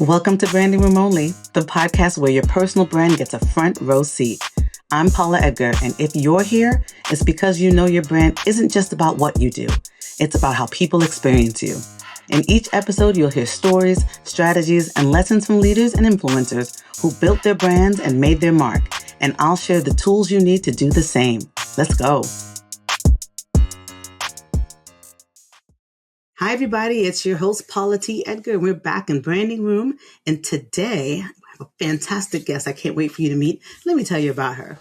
Welcome to Branding Room Only, the podcast where your personal brand gets a front row seat. I'm Paula Edgar, and if you're here, it's because you know your brand isn't just about what you do. It's about how people experience you. In each episode, you'll hear stories, strategies, and lessons from leaders and influencers who built their brands and made their mark. And I'll share the tools you need to do the same. Let's go. Hi, everybody. It's your host, Paula T. Edgar. We're back in Branding Room. And today, I have a fantastic guest I can't wait for you to meet. Let me tell you about her.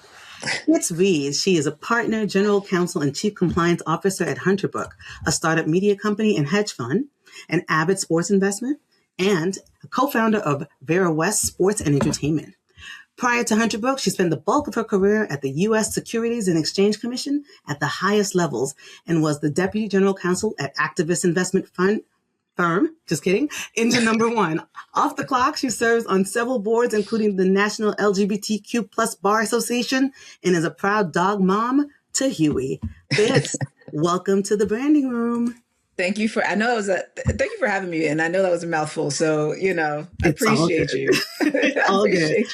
Fitzann Reid. She is a partner, general counsel, and chief compliance officer at Hunterbrook, a startup media company and hedge fund, an avid sports investment, and a co-founder of Vera West Sports and Entertainment. Prior to Hunterbrook, she spent the bulk of her career at the U.S. Securities and Exchange Commission at the highest levels and was the deputy general counsel at activist investment firm, Engine Number One. Off the clock, she serves on several boards, including the National LGBTQ Bar Association, and is a proud dog mom to Huey. Fitz, welcome to the Branding Room. Thank you for having me. And I know that was a mouthful. So, I appreciate you. All good.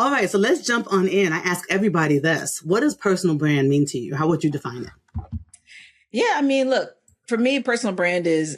All right. So let's jump on in. I ask everybody this. What does personal brand mean to you? How would you define it? Yeah. I mean, look, for me, personal brand is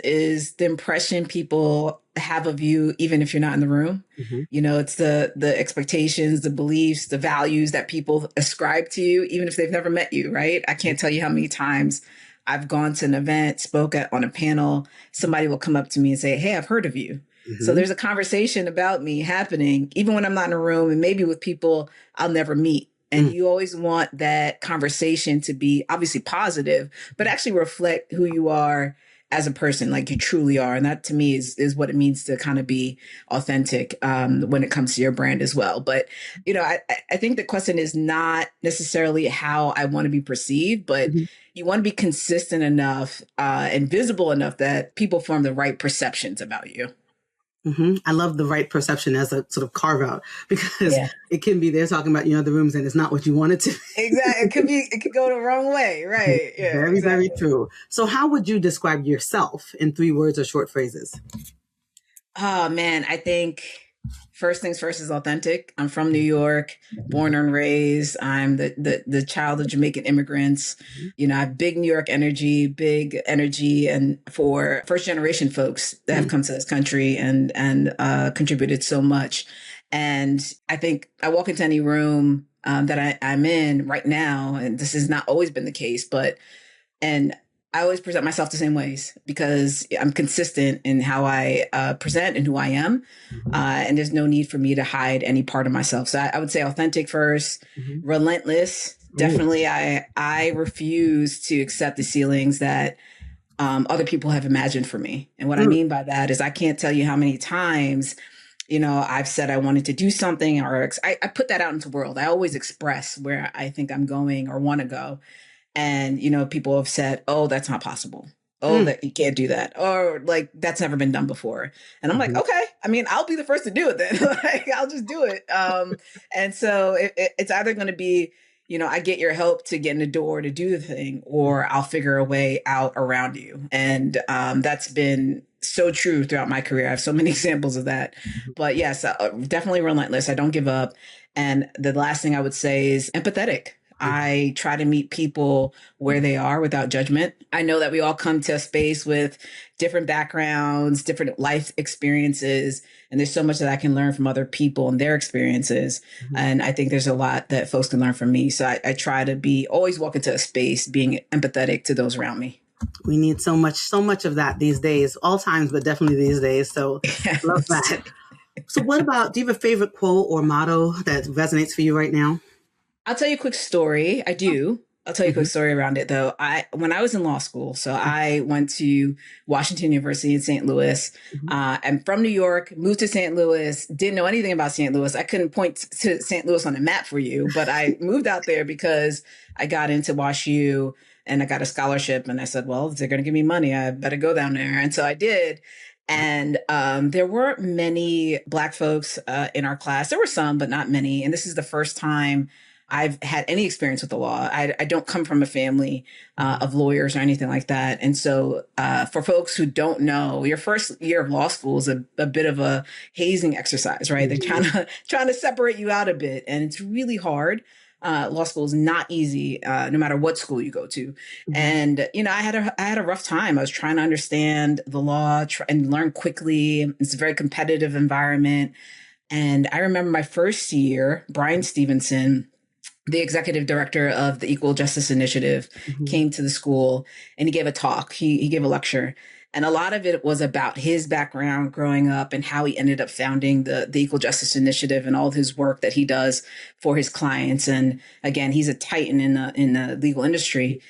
the impression people have of you, even if you're not in the room. Mm-hmm. It's the expectations, the beliefs, the values that people ascribe to you, even if they've never met you, right? I can't tell you how many times I've gone to an event, spoke on a panel, somebody will come up to me and say, "Hey, I've heard of you." Mm-hmm. So there's a conversation about me happening, even when I'm not in a room and maybe with people I'll never meet. And you always want that conversation to be obviously positive, but actually reflect who you are as a person, like you truly are. And that to me is what it means to kind of be authentic when it comes to your brand as well. But, I think the question is not necessarily how I want to be perceived, but you want to be consistent enough and visible enough that people form the right perceptions about you. Mm-hmm. I love the right perception as a sort of carve out because it can be they're talking about the rooms and it's not what you want it to be. Exactly. It could go the wrong way. Right. Yeah. Very true. So how would you describe yourself in 3 words or short phrases? Oh man, I think first things first is authentic. I'm from New York, born and raised. I'm the child of Jamaican immigrants. I have big New York energy, and for first generation folks that have come to this country and contributed so much. And I think I walk into any room that I'm in right now, and this has not always been the case, and I always present myself the same ways because I'm consistent in how I present and who I am. And there's no need for me to hide any part of myself. So I would say authentic first, relentless. Definitely, I refuse to accept the ceilings that other people have imagined for me. And what I mean by that is I can't tell you how many times I've said I wanted to do something or I put that out into the world. I always express where I think I'm going or want to go. And, people have said, "Oh, that's not possible. Oh, that you can't do that." Or like, "That's never been done before." And I'm like, okay, I mean, I'll be the first to do it then. I'll just do it. And so it's either going to be, I get your help to get in the door to do the thing, or I'll figure a way out around you. And that's been so true throughout my career. I have so many examples of that. But yes, definitely relentless. I don't give up. And the last thing I would say is empathetic. I try to meet people where they are without judgment. I know that we all come to a space with different backgrounds, different life experiences, and there's so much that I can learn from other people and their experiences. And I think there's a lot that folks can learn from me. So I try to always walk into a space being empathetic to those around me. We need so much of that these days, all times, but definitely these days. So love that. So do you have a favorite quote or motto that resonates for you right now? I'll tell you a quick story. I do. I'll tell you a quick story around it, though. When I was in law school, so I went to Washington University in St. Louis. I'm from New York, moved to St. Louis, didn't know anything about St. Louis. I couldn't point to St. Louis on a map for you, but I moved out there because I got into WashU and I got a scholarship. And I said, well, if they're going to give me money, I better go down there. And so I did. And there weren't many Black folks in our class. There were some, but not many. And this is the first time I've had any experience with the law. I don't come from a family of lawyers or anything like that. And so for folks who don't know, your first year of law school is a bit of a hazing exercise, right? Mm-hmm. They're trying to separate you out a bit. And it's really hard. Law school is not easy, no matter what school you go to. Mm-hmm. And, I had a rough time. I was trying to understand the law and learn quickly. It's a very competitive environment. And I remember my first year, Bryan Stevenson, the executive director of the Equal Justice Initiative, Mm-hmm. came to the school and he gave a talk. He gave a lecture. And a lot of it was about his background growing up and how he ended up founding the Equal Justice Initiative and all of his work that he does for his clients. And again, he's a titan in the legal industry.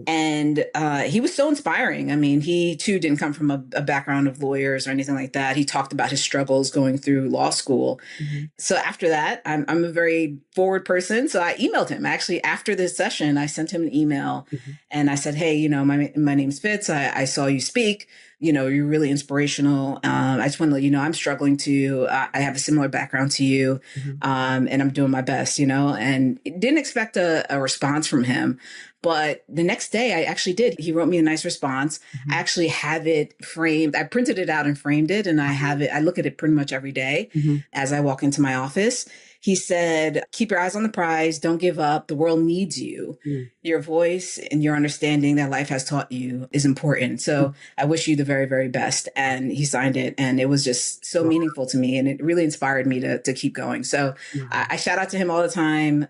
And he was so inspiring. I mean, he too didn't come from a background of lawyers or anything like that. He talked about his struggles going through law school. Mm-hmm. So after that, I'm a very forward person. So I emailed him. Actually, after this session, I sent him an email and I said, hey, my name's Fitz. I saw you speak. You're really inspirational. I just want to let you know I'm struggling too. I have a similar background to you, and I'm doing my best, and didn't expect a response from him. But the next day I actually did. He wrote me a nice response. I actually have it framed. I printed it out and framed it, and I have it. I look at it pretty much every day as I walk into my office. He said, keep your eyes on the prize. Don't give up. The world needs you. Your voice and your understanding that life has taught you is important. So I wish you the very, very best. And he signed it. And it was just so meaningful to me. And it really inspired me to keep going. So I shout out to him all the time.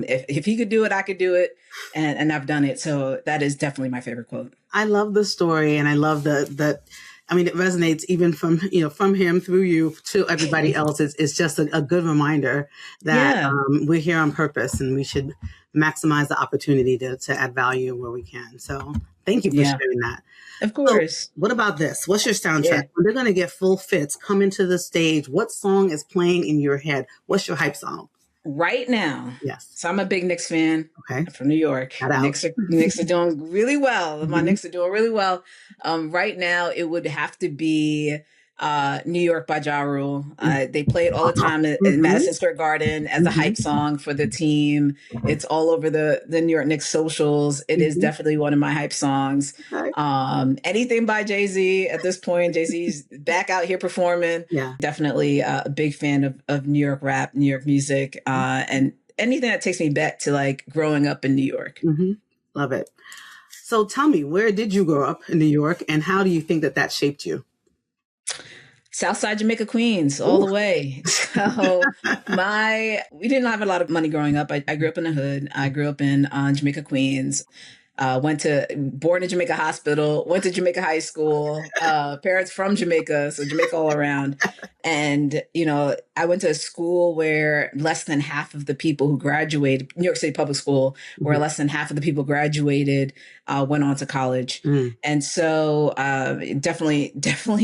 If he could do it, I could do it. And I've done it. So that is definitely my favorite quote. I love the story. And I love that. I mean, it resonates even from him through you to everybody else. It's just a good reminder that we're here on purpose and we should maximize the opportunity to add value where we can. So thank you for sharing that. Of course. So what about this? What's your soundtrack? When they're going to get full Fitz come into the stage, what song is playing in your head? What's your hype song? Right now. Yes. So I'm a big Knicks fan. Okay. I'm from New York. Knicks are doing really well. My Knicks are doing really well. Right now it would have to be New York by Ja Rule. They play it all the time at Madison Square Garden as a hype song for the team. It's all over the New York Knicks socials. It is definitely one of my hype songs. Anything by Jay-Z at this point. Jay-Z's back out here performing. Yeah. Definitely a big fan of New York rap, New York music, and anything that takes me back to like growing up in New York. Love it. So tell me, where did you grow up in New York and how do you think that shaped you? South Jamaica, Queens, all the way. So we didn't have a lot of money growing up. I grew up in the hood. I grew up in Jamaica, Queens. Born in Jamaica Hospital, went to Jamaica High School, parents from Jamaica, so Jamaica all around. And, I went to a school where less than half of the people who graduated, New York City Public School, where less than half of the people graduated, went on to college. And so definitely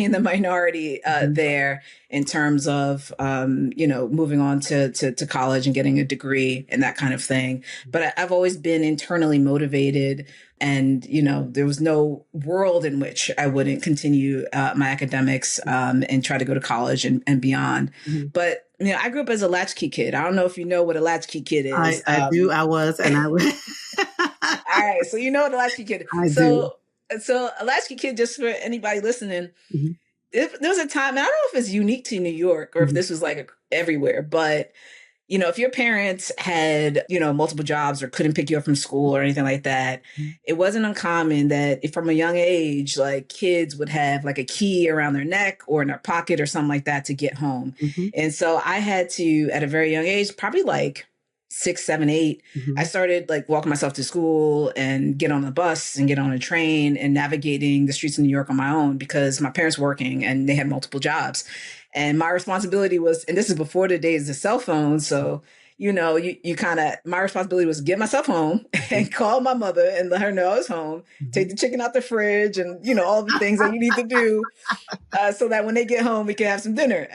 in the minority there in terms of, moving on to college and getting a degree and that kind of thing. But I've always been internally motivated. And, there was no world in which I wouldn't continue my academics and try to go to college and beyond. But, I grew up as a latchkey kid. I don't know if you know what a latchkey kid is. I do. I was. And I was. All right. So you know what a latchkey kid is. So a latchkey kid, just for anybody listening, there was a time, and I don't know if it's unique to New York or if this was like everywhere, but if your parents had, multiple jobs or couldn't pick you up from school or anything like that, it wasn't uncommon that if from a young age, like kids would have like a key around their neck or in their pocket or something like that to get home. And so I had to, at a very young age, probably like 6, 7, 8, I started like walking myself to school and get on the bus and get on a train and navigating the streets of New York on my own because my parents were working and they had multiple jobs. And my responsibility was, and this is before the days of cell phones. So, my responsibility was to get myself home and call my mother and let her know I was home, take the chicken out the fridge and, all the things that you need to do so that when they get home, we can have some dinner.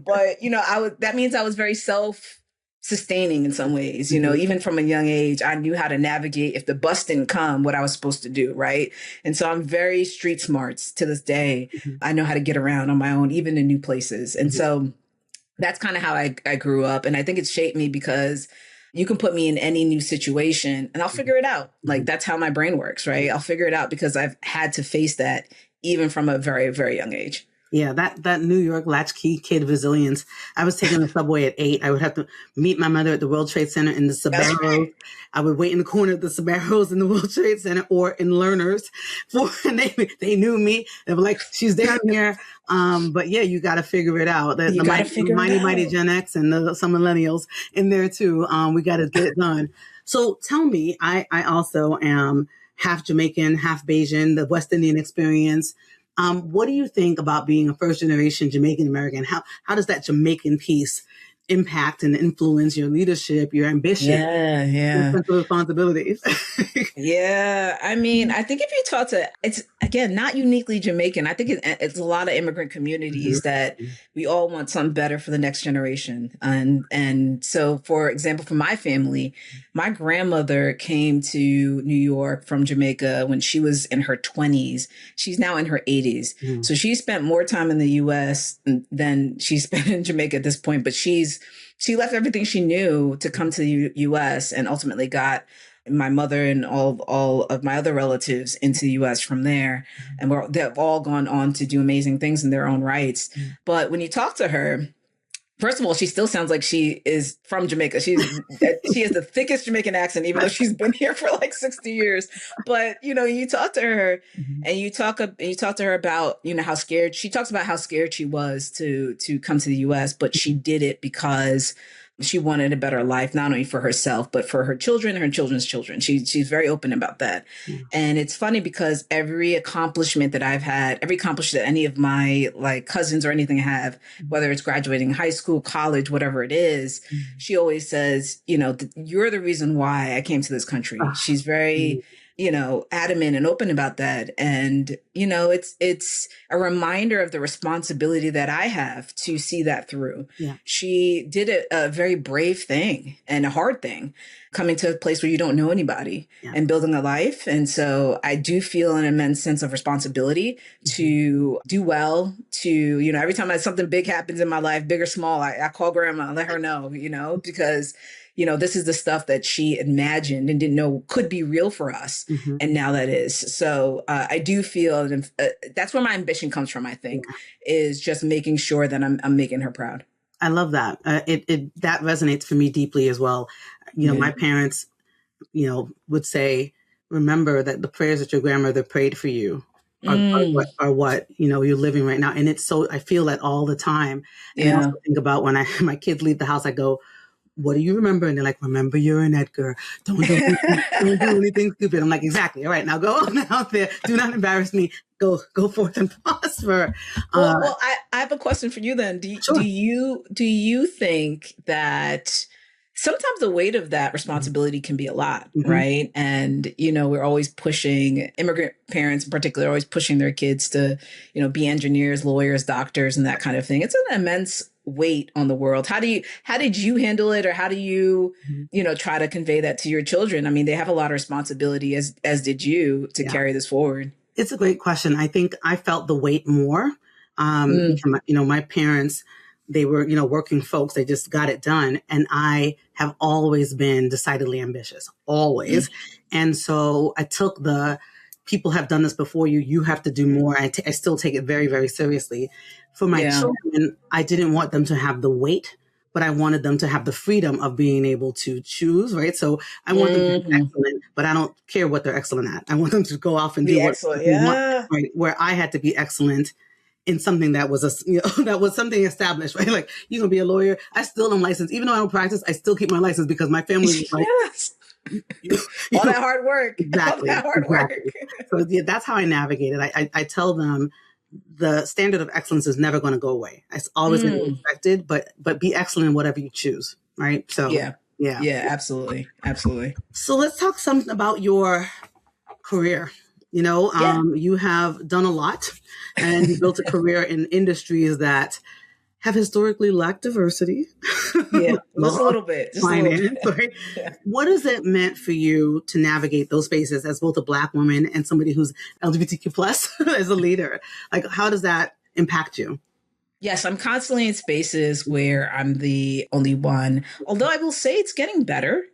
But, that means I was very self-sustaining in some ways, even from a young age, I knew how to navigate if the bus didn't come, what I was supposed to do. Right. And so I'm very street smarts to this day. I know how to get around on my own, even in new places. And so that's kind of how I grew up. And I think it shaped me because you can put me in any new situation and I'll figure it out. Like that's how my brain works, right? I'll figure it out because I've had to face that even from a very, very young age. Yeah, that New York latchkey kid resilience. I was taking the subway at 8. I would have to meet my mother at the World Trade Center in the Sbarros. Right. I would wait in the corner of the Sbarros in the World Trade Center or in Learners. And they knew me. They were like, she's down here. But yeah, you got to figure it out. The mighty Gen X and some millennials in there too. We got to get it done. So tell me, I also am half Jamaican, half Bayesian, the West Indian experience. What do you think about being a first generation Jamaican American? How does that Jamaican piece impact and influence your leadership, your ambition, your sense of responsibilities? Yeah. I mean, I think if you talk to, it's again, not uniquely Jamaican. I think it's a lot of immigrant communities that we all want something better for the next generation. And so, for example, for my family, my grandmother came to New York from Jamaica when she was in her 20s. She's now in her 80s. So she spent more time in the U.S. than she spent in Jamaica at this point. But she left everything she knew to come to the U.S. and ultimately got my mother and all of my other relatives into the U.S. from there. And they've all gone on to do amazing things in their own rights. But when you talk to her, first of all, she still sounds like she is from Jamaica. she has the thickest Jamaican accent, even though she's been here for like 60 years. But, you talk to her and you talk to her about, how scared she talks about how scared she was to come to the U.S., but she did it because she wanted a better life, not only for herself, but for her children and her children's children. She's very open about that. And it's funny because every accomplishment that I've had, every accomplishment that any of my like cousins or anything have, whether it's graduating high school, college, whatever it is, she always says, you're the reason why I came to this country. She's very adamant and open about that. And, it's a reminder of the responsibility that I have to see that through. Yeah. She did a very brave thing and a hard thing, coming to a place where you don't know anybody and building a life. And so I do feel an immense sense of responsibility to do well, to, every time something big happens in my life, big or small, I call grandma and let her know, because this is the stuff that she imagined and didn't know could be real for us. And now that is. So I do feel that's where my ambition comes from, I think, is just making sure that I'm making her proud. I love that. That resonates for me deeply as well. My parents, would say, remember that the prayers that your grandmother prayed for you are what you're living right now. And it's so, I feel that all the time. And I also think about when my kids leave the house, I go, what do you remember? And they're like, remember you're an Edgar. Don't do anything stupid. I'm like, exactly. All right, now go on out there. Do not embarrass me. Go forth and prosper. Well, I have a question for you then. Do you think that sometimes the weight of that responsibility can be a lot, right? And, we're always pushing, immigrant parents in particular, always pushing their kids to, be engineers, lawyers, doctors, and that kind of thing. It's an immense weight on the world. How did you handle it? Or how do you, try to convey that to your children? I mean, they have a lot of responsibility, as did you, to carry this forward. It's a great question. I think I felt the weight more. My parents, they were, working folks. They just got it done. And I have always been decidedly ambitious, always. And so I took people have done this before you. You have to do more. I still take it very, very seriously. For my children, I didn't want them to have the weight, but I wanted them to have the freedom of being able to choose, right? So I want them to be excellent, but I don't care what they're excellent at. I want them to go off and do what they want, right? Where I had to be excellent in something that was that was something established, right? Like, you're gonna be a lawyer. I still am licensed, even though I don't practice. I still keep my license because my family was like, all that hard work, exactly. So that's how I navigate it. I tell them the standard of excellence is never going to go away. It's always going to be expected, but be excellent in whatever you choose, right? So yeah, absolutely. So let's talk something about your career. You have done a lot, and you built a career in industries that have historically lacked diversity. Yeah, just a little bit. Finance, right? Yeah. What has it meant for you to navigate those spaces as both a Black woman and somebody who's LGBTQ plus as a leader? Like, how does that impact you? Yes, I'm constantly in spaces where I'm the only one, although I will say it's getting better.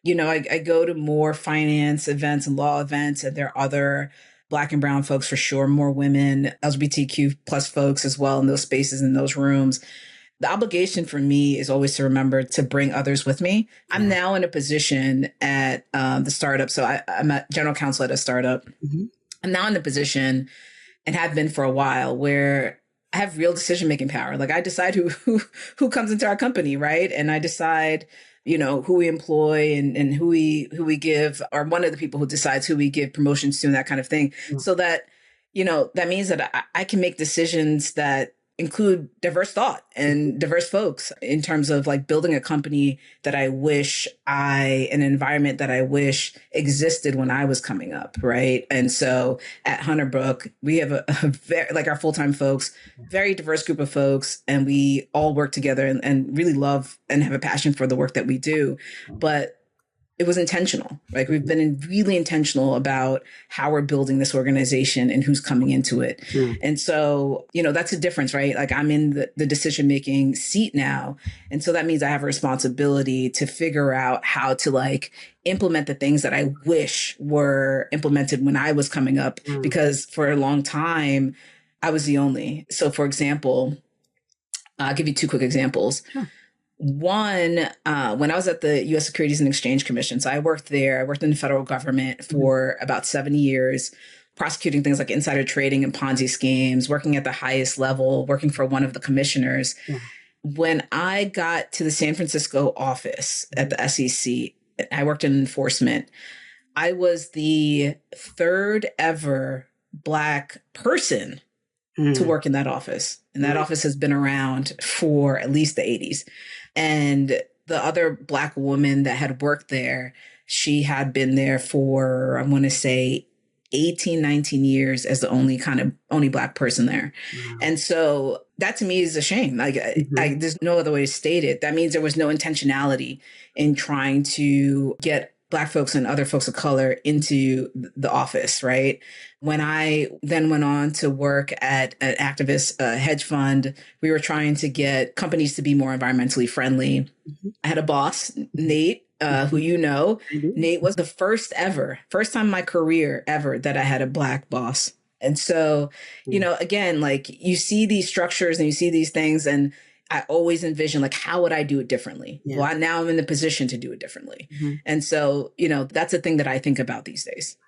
I go to more finance events and law events, and there are other Black and brown folks for sure, more women, LGBTQ plus folks as well in those spaces, in those rooms. The obligation for me is always to remember to bring others with me. I'm now in a position at the startup. So I'm a general counsel at a startup. Mm-hmm. I'm now in a position, and have been for a while, where I have real decision-making power. Like I decide who comes into our company, right? And I decide, who we employ and who we give, or one of the people who decides who we give promotions to and that kind of thing. Mm-hmm. So that, that means that I can make decisions that include diverse thought and diverse folks in terms of like building a company that I wish an environment that I wish existed when I was coming up. Right. And so at Hunterbrook, we have a very, like our full-time folks, very diverse group of folks, and we all work together and really love and have a passion for the work that we do. But it was intentional. Like we've been really intentional about how we're building this organization and who's coming into it. Mm. And so, that's a difference, right? Like I'm in the decision-making seat now. And so that means I have a responsibility to figure out how to like implement the things that I wish were implemented when I was coming up, because for a long time, I was the only. So for example, I'll give you two quick examples. Sure. One, when I was at the U.S. Securities and Exchange Commission, so I worked there. I worked in the federal government for about 7 years, prosecuting things like insider trading and Ponzi schemes, working at the highest level, working for one of the commissioners. Yeah. When I got to the San Francisco office at the SEC, I worked in enforcement. I was the third ever Black person to work in that office. And that office has been around for at least the 80s. And the other Black woman that had worked there, she had been there for, I want to say 18, 19 years as the only Black person there. Wow. And so that to me is a shame. Like there's no other way to state it. That means there was no intentionality in trying to get Black folks and other folks of color into the office, right? When I then went on to work at an activist hedge fund, we were trying to get companies to be more environmentally friendly. Mm-hmm. I had a boss, Nate, who Nate was the first time in my career ever that I had a Black boss. And so, again, like you see these structures and you see these things, and I always envision like, how would I do it differently? Yeah. Well, now I'm in the position to do it differently. Mm-hmm. And so, that's a thing that I think about these days.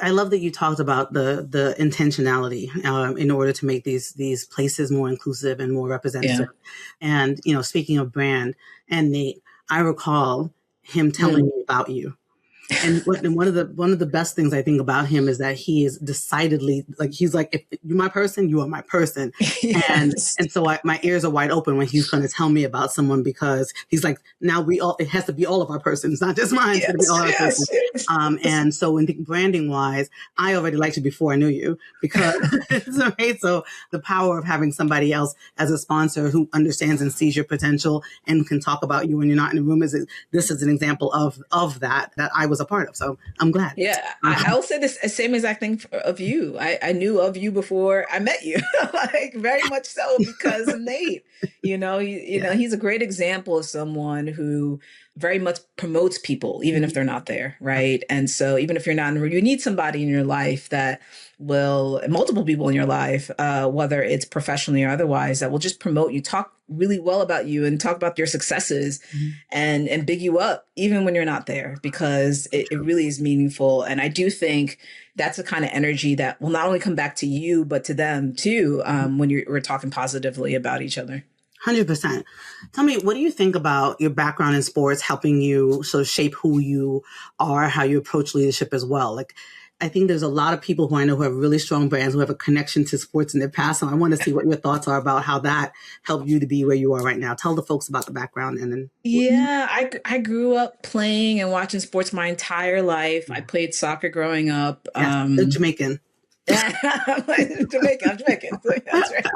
I love that you talked about the intentionality in order to make these places more inclusive and more representative. Yeah. And, speaking of brand and Nate, I recall him telling me about you. And one of the best things I think about him is that he is decidedly like, he's like, if you're my person, you are my person. Yes. And so my ears are wide open when he's going to tell me about someone, because he's like, now it has to be all of our persons, not just mine. Yes, it's all our persons. Yes. And so when branding wise, I already liked you before I knew you, because right. So the power of having somebody else as a sponsor who understands and sees your potential and can talk about you when you're not in the room this is an example of that I was a part of. So I'm glad. Yeah. I will say this same exact thing of you. I knew of you before I met you, like very much so because of Nate, know, he's a great example of someone who very much promotes people, even if they're not there. Right. And so even if you're not in the room, you need somebody in your life that will, multiple people in your life, whether it's professionally or otherwise, that will just promote you, talk really well about you and talk about your successes and big you up, even when you're not there, because it really is meaningful. And I do think that's the kind of energy that will not only come back to you, but to them too, when we're talking positively about each other. 100%. Tell me, what do you think about your background in sports helping you sort of shape who you are, how you approach leadership as well? Like, I think there's a lot of people who I know who have really strong brands, who have a connection to sports in their past. And I want to see what your thoughts are about how that helped you to be where you are right now. Tell the folks about the background and then. Yeah, I grew up playing and watching sports my entire life. I played soccer growing up. The Jamaican. I'm like, Jamaican, I'm Jamaican. That's right.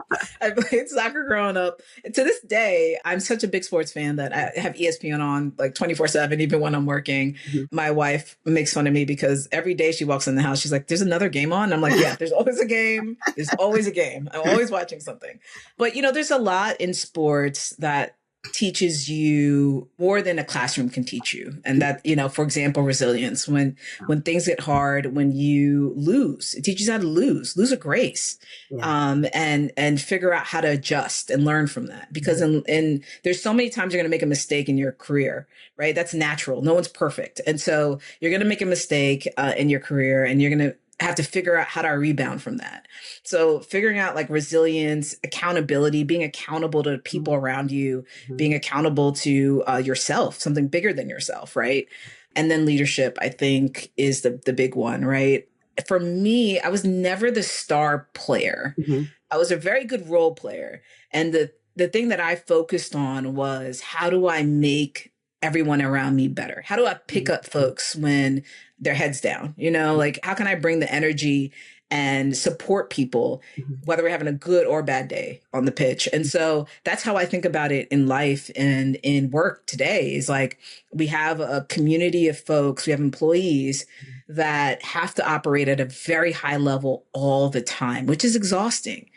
I played soccer growing up. And to this day, I'm such a big sports fan that I have ESPN on like 24/7, even when I'm working. Mhm. My wife makes fun of me because every day she walks in the house, she's like, there's another game on. I'm like, yeah, there's always a game. There's always a game. I'm always watching something. But, there's a lot in sports that teaches you more than a classroom can teach you. And that, for example, resilience. When things get hard, when you lose, it teaches you how to lose a grace, Yeah. and figure out how to adjust and learn from that. Because in there's so many times you're going to make a mistake in your career, right? That's natural. No one's perfect. And so you're going to make a mistake in your career, and you're going to have to figure out how to rebound from that. So figuring out like resilience, accountability, being accountable to people around you, being accountable to yourself, something bigger than yourself, right? And then leadership, I think, is the big one, right? For me, I was never the star player. Mm-hmm. I was a very good role player. And the thing that I focused on was, how do I make everyone around me better? How do I pick up folks when their heads down? Like, how can I bring the energy and support people, whether we're having a good or bad day on the pitch? And so that's how I think about it in life and in work today, is like, we have a community of folks, we have employees that have to operate at a very high level all the time, which is exhausting.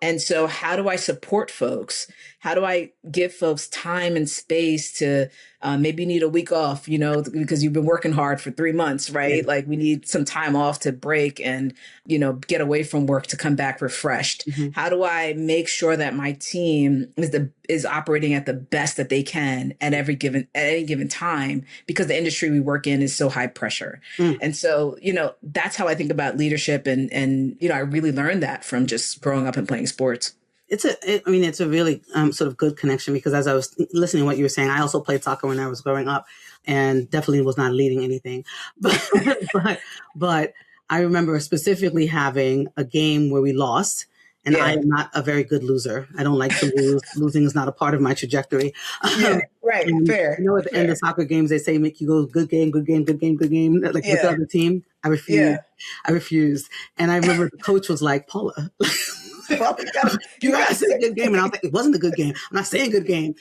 And so how do I support folks? How do I give folks time and space to maybe need a week off, because you've been working hard for 3 months, right? Yeah. Like, we need some time off to break and, get away from work to come back refreshed. Mm-hmm. How do I make sure that my team is operating at the best that they can at any given time, because the industry we work in is so high pressure. And so, that's how I think about leadership. And I really learned that from just growing up and playing sports. It's a really sort of good connection, because as I was listening to what you were saying, I also played soccer when I was growing up, and definitely was not leading anything. But I remember specifically having a game where we lost, and I am not a very good loser. I don't like to lose. Losing is not a part of my trajectory. Yeah, right. Fair. At the end of soccer games, they say, make you go, good game, good game, good game, good game, like with the other team. I refused. Yeah. I refused. And I remember the coach was like, Paula, Well, you gotta say a good game. And I was like, it wasn't a good game. I'm not saying good game.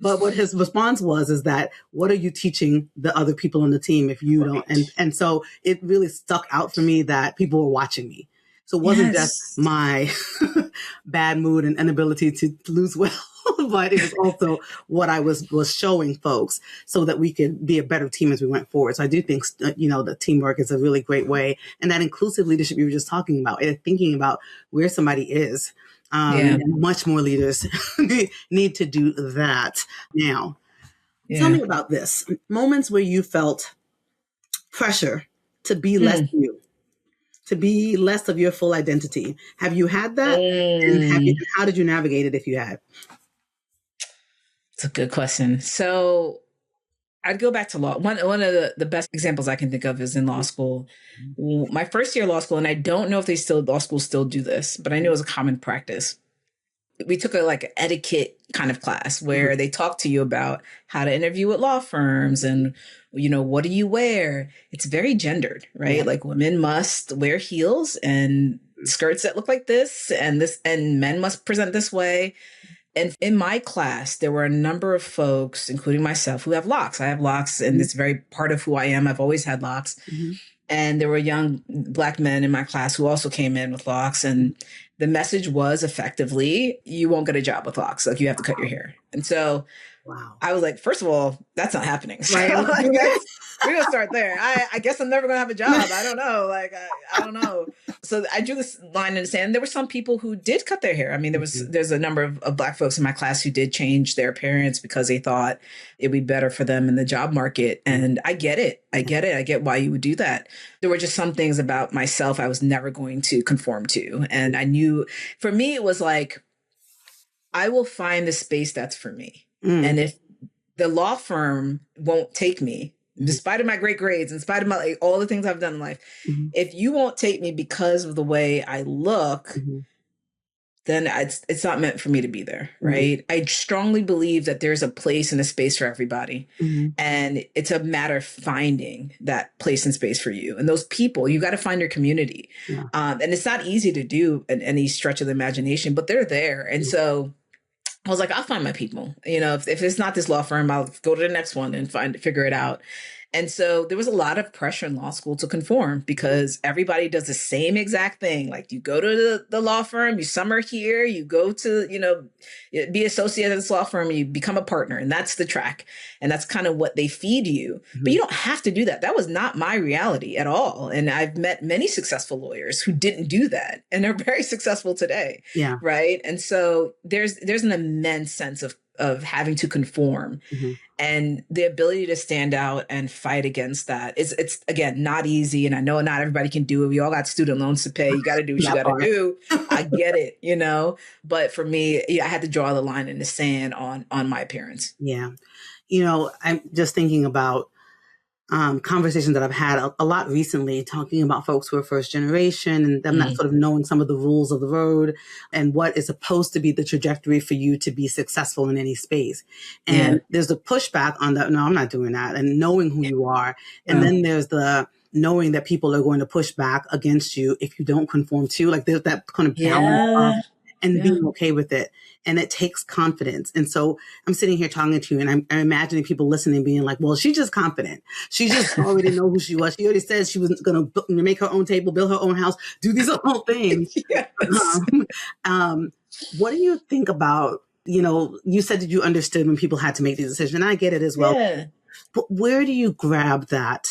But what his response is that, what are you teaching the other people on the team if you don't? And so it really stuck out for me that people were watching me. So it wasn't just my bad mood and inability to lose well, but it was also what I was showing folks, so that we could be a better team as we went forward. So I do think, the teamwork is a really great way. And that inclusive leadership you were just talking about, and thinking about where somebody is. And much more leaders need to do that now. Yeah. Tell me about this. Moments where you felt pressure to be less you, to be less of your full identity. Have you had that? And how did you navigate it if you had? It's a good question. So I'd go back to law. One of the best examples I can think of is in law school. My first year of law school, and I don't know if law schools still do this, but I knew it was a common practice. We took an etiquette kind of class where they talk to you about how to interview with law firms and, what do you wear? It's very gendered, right? Yeah. Like, women must wear heels and skirts that look like this, and men must present this way. And in my class, there were a number of folks, including myself, who have locks. I have locks, and it's very part of who I am. I've always had locks. And there were young Black men in my class who also came in with locks. And the message was effectively, you won't get a job with locks. Like, you have to cut your hair. And so I was like, first of all, that's not happening. So, we're going to start there. I guess I'm never going to have a job. I don't know. I don't know. So I drew this line in the sand. There were some people who did cut their hair. I mean, there's a number of Black folks in my class who did change their appearance because they thought it'd be better for them in the job market. And I get it. I get why you would do that. There were just some things about myself I was never going to conform to. And I knew, for me, it was like, I will find the space that's for me. And if the law firm won't take me, despite of my great grades, in spite of my all the things I've done in life, if you won't take me because of the way I look, then it's not meant for me to be there, right? I strongly believe that there's a place and a space for everybody. And it's a matter of finding that place and space for you. And those people, you got to find your community. And it's not easy to do in any stretch of the imagination, but they're there. And so I was like, I'll find my people. You know, if it's not this law firm, I'll go to the next one and figure it out. And so there was a lot of pressure in law school to conform because everybody does the same exact thing. Like you go to the law firm, you summer here, you go to, you know, be associated at this law firm, and you become a partner. And that's the track. And that's kind of what they feed you. But you don't have to do that. That was not my reality at all. And I've met many successful lawyers who didn't do that. And they're very successful today. Yeah. Right. And so there's an immense sense of having to conform and the ability to stand out and fight against that. It's again, not easy. And I know not everybody can do it. We all got student loans to pay. You got to do what you got to do. I get it, you know, but for me, I had to draw the line in the sand on my appearance. Yeah. You know, I'm just thinking about conversations that I've had a lot recently, talking about folks who are first generation and them not sort of knowing some of the rules of the road and what is supposed to be the trajectory for you to be successful in any space. And there's a pushback on that. No, I'm not doing that. And knowing who you are. And then there's the knowing that people are going to push back against you if you don't conform to, like there's that kind of balance and being okay with it. And it takes confidence. And so I'm sitting here talking to you and I'm imagining people listening being like, well, she's just confident. She just already know who she was. She already said she was going to make her own table, build her own house, do these whole things. What do you think about, you know, you said that you understood when people had to make these decisions, and I get it as well. But where do you grab that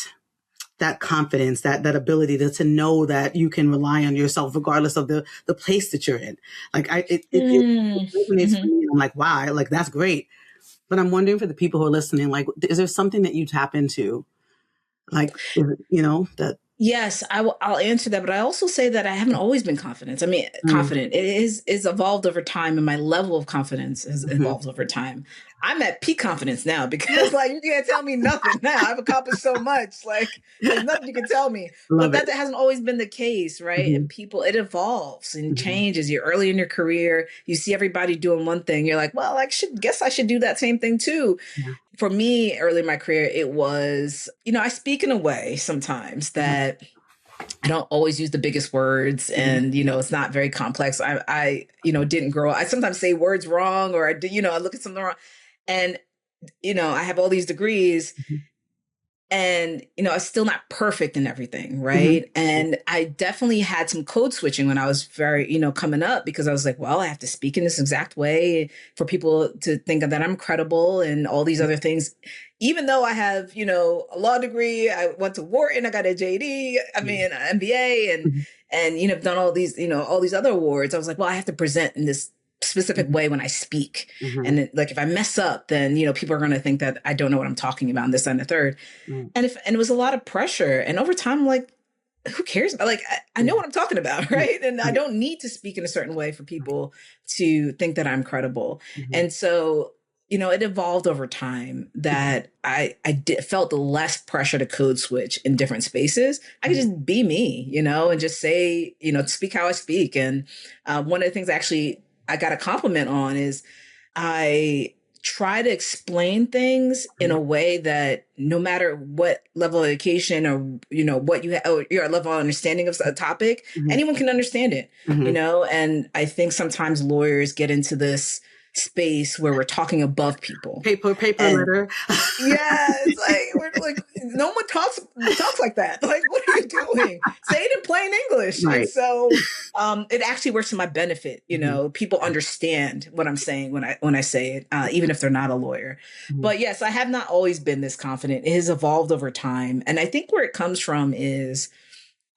confidence, that ability to know that you can rely on yourself regardless of the place that you're in? Like it resonates for me. I'm like, wow, like that's great. But I'm wondering for the people who are listening, like, is there something that you tap into? Like, you know, that. Yes, I'll answer that. But I also say that I haven't always been confident. I mean, confident. It is evolved over time, and my level of confidence has evolved over time. I'm at peak confidence now because like you can't tell me nothing now. I've accomplished so much. Like there's nothing you can tell me. But that hasn't always been the case, right? And people, it evolves and changes. You're early in your career. You see everybody doing one thing. You're like, well, I should do that same thing too. For me, early in my career, it was, you know, I speak in a way sometimes that I don't always use the biggest words, and, you know, it's not very complex. I you know, didn't grow up. I sometimes say words wrong, or I look at something wrong. And, you know, I have all these degrees and, you know, I'm still not perfect in everything. Right. And I definitely had some code switching when I was very, you know, coming up, because I was like, well, I have to speak in this exact way for people to think that I'm credible and all these other things. Even though I have, you know, a law degree, I went to Wharton, I got a JD, I mean, an MBA, and, you know, done all these, you know, all these other awards. I was like, well, I have to present in this specific way when I speak. And like, if I mess up, then, you know, people are going to think that I don't know what I'm talking about, and this and the third. And it was a lot of pressure. And over time, I'm like, who cares? Like, I know what I'm talking about. Right. And I don't need to speak in a certain way for people to think that I'm credible. And so, you know, it evolved over time that I felt less pressure to code switch in different spaces. I could just be me, you know, and just say, you know, speak how I speak. And one of the things I got a compliment on is I try to explain things in a way that no matter what level of education or, you know, what you have, or your level of understanding of a topic, anyone can understand it, you know? And I think sometimes lawyers get into this space where we're talking above people. Paper letter. It's like, we're like, no one talks like that. Like, what are you doing? Say it in plain English. Right. And so it actually works to my benefit. You know, people understand what I'm saying when I say it, even if they're not a lawyer. But yes, I have not always been this confident. It has evolved over time. And I think where it comes from is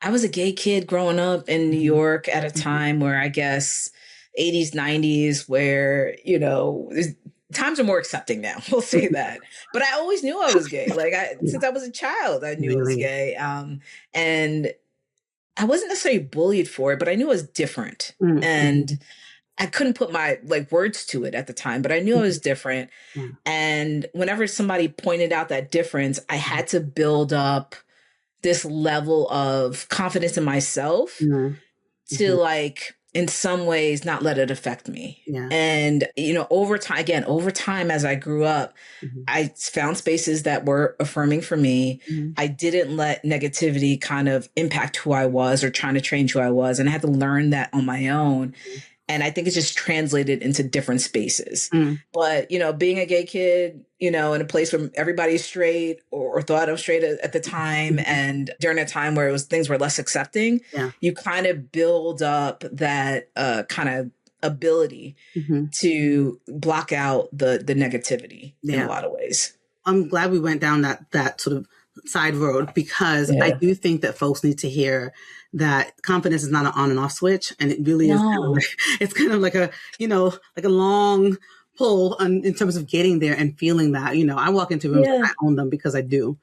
I was a gay kid growing up in New York at a time where I guess 80s, 90s, where, you know, times are more accepting now. We'll say that. But I always knew I was gay. Like since I was a child, I knew I was gay. And I wasn't necessarily bullied for it, but I knew it was different. And I couldn't put my words to it at the time, but I knew it was different. And whenever somebody pointed out that difference, I had to build up this level of confidence in myself to in some ways not let it affect me. Yeah. And, over time, as I grew up, I found spaces that were affirming for me. I didn't let negativity kind of impact who I was or trying to change who I was. And I had to learn that on my own. And I think it's just translated into different spaces. But, being a gay kid, in a place where everybody's straight or thought I was straight at the time, and during a time where things were less accepting, you kind of build up that kind of ability to block out the negativity in a lot of ways. I'm glad we went down that sort of side road, because I do think that folks need to hear that confidence is not an on and off switch. And it really is. It's kind of like a long pull in terms of getting there and feeling that, I walk into rooms and I own them because I do.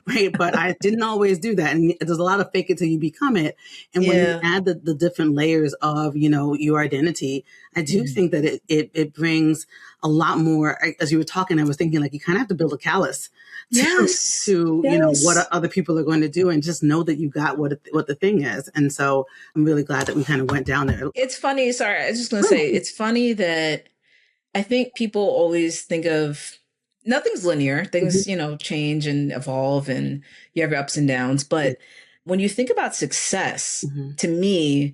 Right. But I didn't always do that. And there's a lot of fake it till you become it. And when you add the different layers of, your identity, I do think that it brings a lot more. As you were talking, I was thinking like you kind of have to build a callus to what other people are going to do, and just know that you got what the thing is. And so I'm really glad that we kind of went down there. It's funny. Sorry, I was just going to say, it's funny that I think people always think of nothing's linear. Things, change and evolve, and you have your ups and downs. But when you think about success, to me,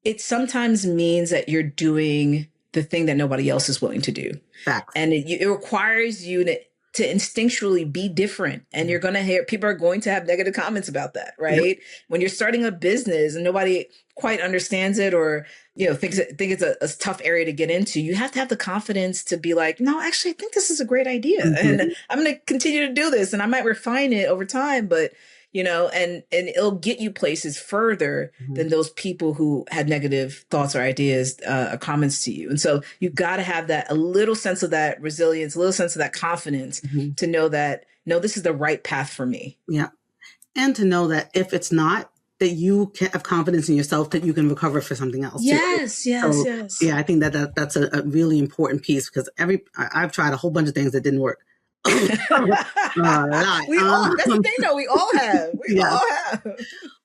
it sometimes means that you're doing the thing that nobody else is willing to do. Facts. And it requires you to instinctually be different. And you're going to hear, people are going to have negative comments about that, right? When you're starting a business and nobody quite understands it, or, think it's a tough area to get into, you have to have the confidence to be like, no, actually, I think this is a great idea. And I'm going to continue to do this, and I might refine it over time, but and it'll get you places further than those people who had negative thoughts or ideas, comments to you. And so you've got to have a little sense of that resilience, a little sense of that confidence to know that, no, this is the right path for me. Yeah. And to know that if it's not, that you can have confidence in yourself that you can recover for something else. Yes. Yeah, I think that's a really important piece, because I've tried a whole bunch of things that didn't work. That's the thing though. We all have. All have.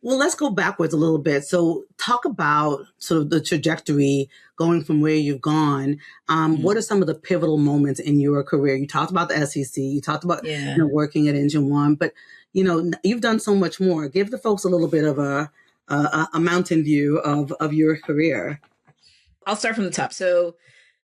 Well, let's go backwards a little bit. So talk about sort of the trajectory going from where you've gone. What are some of the pivotal moments in your career? You talked about the SEC, you talked about working at Engine One, but you've done so much more. Give the folks a little bit of a mountain view of your career. I'll start from the top. So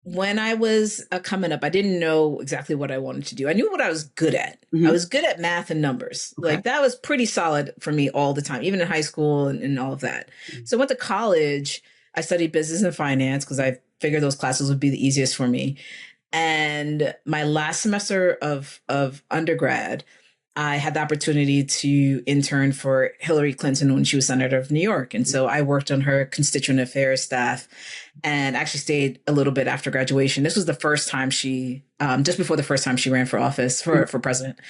when I was coming up, I didn't know exactly what I wanted to do. I knew what I was good at. I was good at math and numbers. Okay. Like that was pretty solid for me all the time, even in high school and all of that. So I went to college. I studied business and finance because I figured those classes would be the easiest for me. And my last semester of undergrad, I had the opportunity to intern for Hillary Clinton when she was senator of New York. And so I worked on her constituent affairs staff and actually stayed a little bit after graduation. This was the first time just before the first time she ran for office, for president.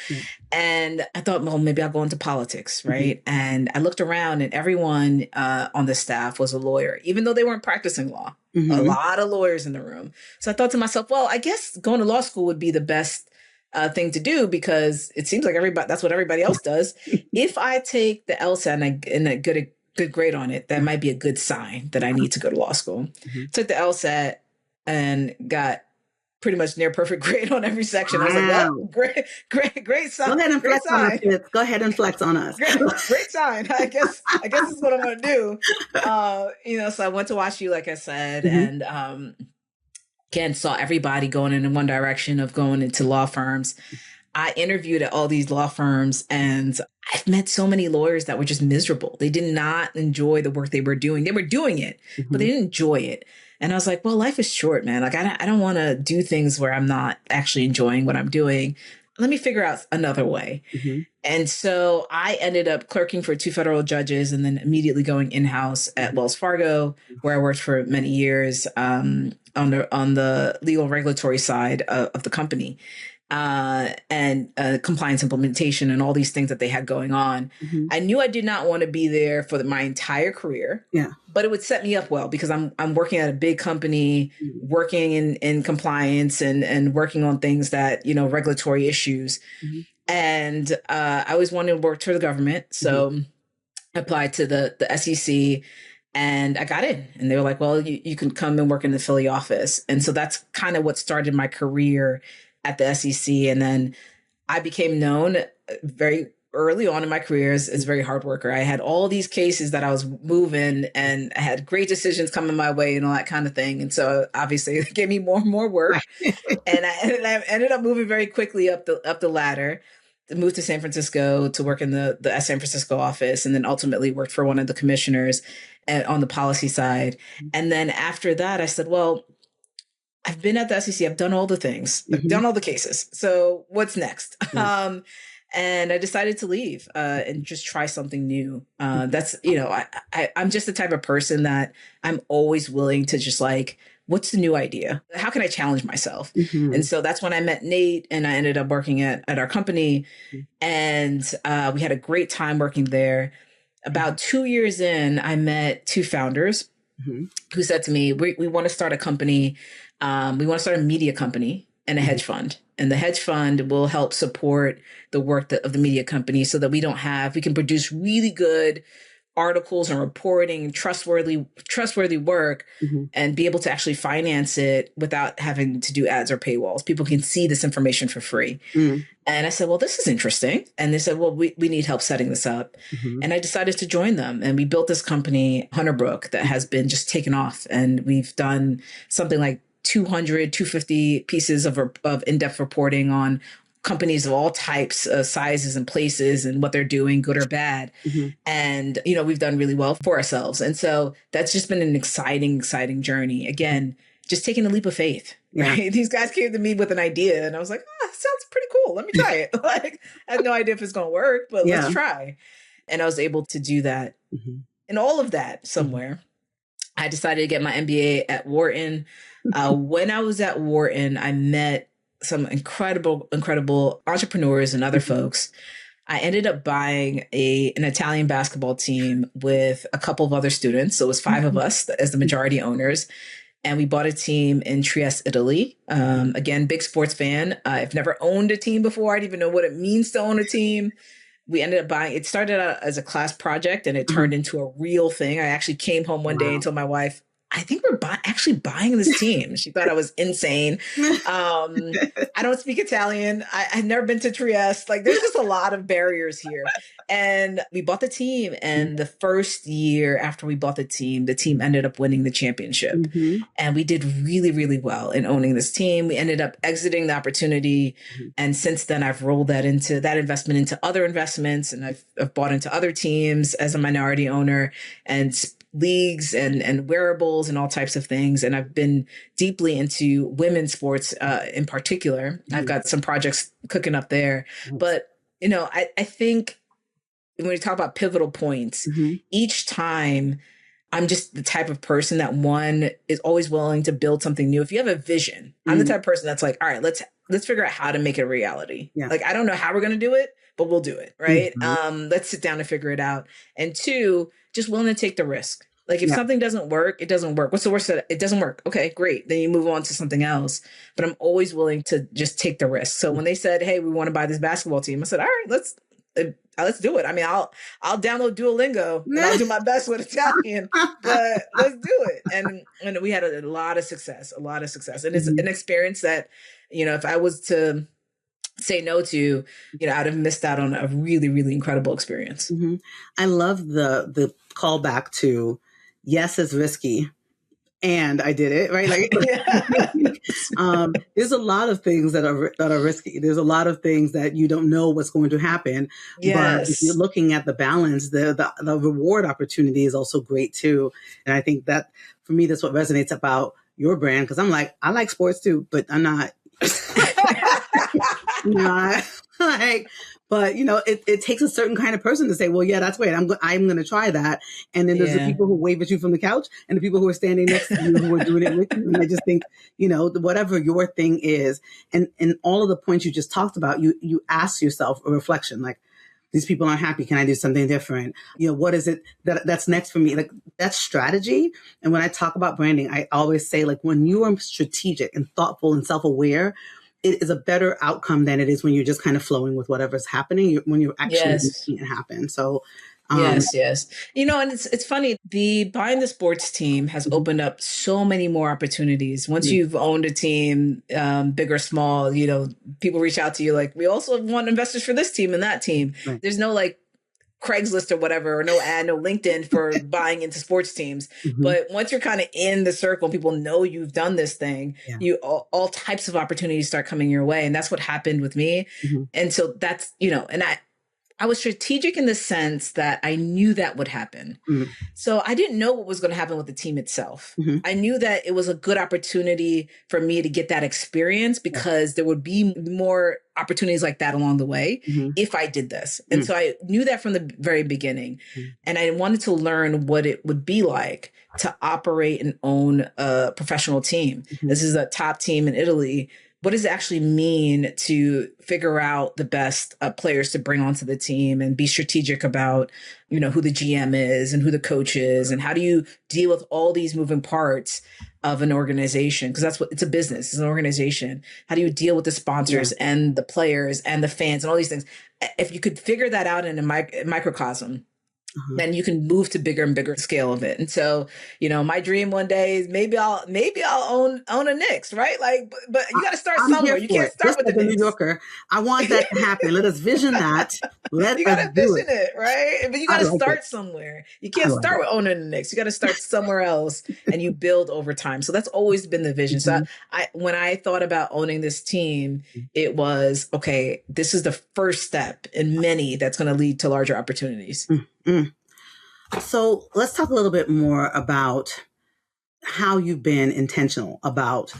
And I thought, well, maybe I'll go into politics, right? And I looked around and everyone on the staff was a lawyer, even though they weren't practicing law. A lot of lawyers in the room. So I thought to myself, well, I guess going to law school would be the best thing to do, because it seems like that's what everybody else does. If I take the LSAT and I get a good grade on it, that might be a good sign that I need to go to law school. Took the LSAT and got pretty much near perfect grade on every section. I was like, well, great sign. Go ahead and flex on us. Go ahead and flex on us. Great sign. I guess this is what I'm going to do. So I went to WashU, like I said, and again, saw everybody going in one direction of going into law firms. I interviewed at all these law firms, and I've met so many lawyers that were just miserable. They did not enjoy the work they were doing. They were doing it, but they didn't enjoy it. And I was like, well, life is short, man. Like, I don't want to do things where I'm not actually enjoying what I'm doing. Let me figure out another way. And so I ended up clerking for 2 federal judges and then immediately going in-house at Wells Fargo, where I worked for many years on the legal regulatory side of the company. And compliance implementation and all these things that they had going on. I knew I did not want to be there for my entire career. But it would set me up well, because I'm working at a big company, working in compliance and working on things that, regulatory issues. And I always wanted to work for the government. So applied to the SEC, and I got in. And they were like, well, you can come and work in the Philly office. And so that's kind of what started my career at the SEC. And then I became known very early on in my career as a very hard worker. I had all these cases that I was moving, and I had great decisions coming my way and all that kind of thing. And so obviously it gave me more and more work. And I ended up moving very quickly up the ladder, to move to San Francisco to work in the San Francisco office, and then ultimately worked for one of the commissioners on the policy side. And then after that, I said, well, I've been at the SEC. I've done all the things. I've done all the cases. So what's next? And I decided to leave and just try something new. That's, I'm just the type of person that I'm always willing to just like, what's the new idea? How can I challenge myself? And so that's when I met Nate, and I ended up working at our company. And we had a great time working there. About 2 years in, I met two founders who said to me, we want to start a company. We want to start a media company and a hedge fund. And the hedge fund will help support the work of the media company so that we can produce really good articles and reporting, trustworthy work, and be able to actually finance it without having to do ads or paywalls. People can see this information for free. And I said, well, this is interesting. And they said, well, we need help setting this up. And I decided to join them. And we built this company, Hunterbrook, that has been just taken off. And we've done something like 250 pieces of in-depth reporting on companies of all types, sizes and places, and what they're doing, good or bad. And, we've done really well for ourselves. And so that's just been an exciting journey. Again, just taking a leap of faith, right? These guys came to me with an idea, and I was like, sounds pretty cool. Let me try it. Like, I had no idea if it's going to work, but let's try. And I was able to do that. And all of that somewhere, I decided to get my MBA at Wharton. When I was at Wharton, I met some incredible entrepreneurs and other folks. I ended up buying an Italian basketball team with a couple of other students. So it was 5 of us as the majority owners. And we bought a team in Trieste, Italy. Again, big sports fan. I've never owned a team before. I didn't even know what it means to own a team. We ended up buying, it started out as a class project, and it turned into a real thing. I actually came home one day and told my wife, I think we're actually buying this team. She thought I was insane. I don't speak Italian. I've never been to Trieste. Like, there's just a lot of barriers here. And we bought the team. And the first year after we bought the team ended up winning the championship. And we did really, really well in owning this team. We ended up exiting the opportunity. And since then, I've rolled that investment into other investments. And I've bought into other teams as a minority owner, and leagues and wearables and all types of things. And I've been deeply into women's sports in particular. I've got some projects cooking up there. But, I think when we talk about pivotal points, each time I'm just the type of person that one is always willing to build something new. If you have a vision, I'm the type of person that's like, all right, let's figure out how to make it a reality. Like, I don't know how we're going to do it, but we'll do it. Right. Let's sit down and figure it out. And 2, just willing to take the risk. Like, if something doesn't work, it doesn't work. What's the worst? It doesn't work. Okay, great. Then you move on to something else. But I'm always willing to just take the risk. So when they said, hey, we want to buy this basketball team, I said, all right, let's do it. I mean, I'll download Duolingo and I'll do my best with Italian, but let's do it. And we had a lot of success. And it's an experience that, if I was to say no to, I'd have missed out on a really, really incredible experience. I love the callback to, yes, it's risky, and I did it, right? Like, there's a lot of things that are risky. There's a lot of things that you don't know what's going to happen. But if you're looking at the balance, the reward opportunity is also great too. And I think that for me, that's what resonates about your brand, because I'm like, I like sports too, but I'm not. But it takes a certain kind of person to say, well, yeah, that's great. I'm going to try that. And then there's the people who wave at you from the couch, and the people who are standing next to you who are doing it with you. And I just think, whatever your thing is, and all of the points you just talked about, you ask yourself a reflection, like, these people aren't happy. Can I do something different? What is it that's next for me? Like, that's strategy. And when I talk about branding, I always say, like, when you are strategic and thoughtful and self-aware, it is a better outcome than it is when you're just kind of flowing with whatever's happening, when you're actually making it happen. So Yes, yes. And it's funny, the buying the sports team has opened up so many more opportunities. Once you've owned a team, big or small, people reach out to you like, we also want investors for this team and that team. Right. There's no like Craigslist or whatever, or no ad, no LinkedIn for buying into sports teams. But once you're kind of in the circle, people know you've done this thing, all types of opportunities start coming your way. And that's what happened with me. And so that's, and I was strategic in the sense that I knew that would happen. So I didn't know what was going to happen with the team itself. I knew that it was a good opportunity for me to get that experience because there would be more opportunities like that along the way if I did this. And so I knew that from the very beginning. And I wanted to learn what it would be like to operate and own a professional team. This is a top team in Italy. What does it actually mean to figure out the best players to bring onto the team and be strategic about, who the GM is and who the coach is, and how do you deal with all these moving parts of an organization? Because that's what it's a business, it's an organization. How do you deal with the sponsors and the players and the fans and all these things? If you could figure that out in a microcosm, then you can move to bigger and bigger scale of it. And so, my dream one day is maybe I'll own a Knicks, right? Like, but you got to start somewhere. You can't start with the New Yorker. I want that to happen. Let us vision that. You got to vision it, right? But you got to start somewhere. You can't start with owning the Knicks. You got to start somewhere else, and you build over time. So that's always been the vision. So when I thought about owning this team, it was, okay, this is the first step in many that's going to lead to larger opportunities. So let's talk a little bit more about how you've been intentional about,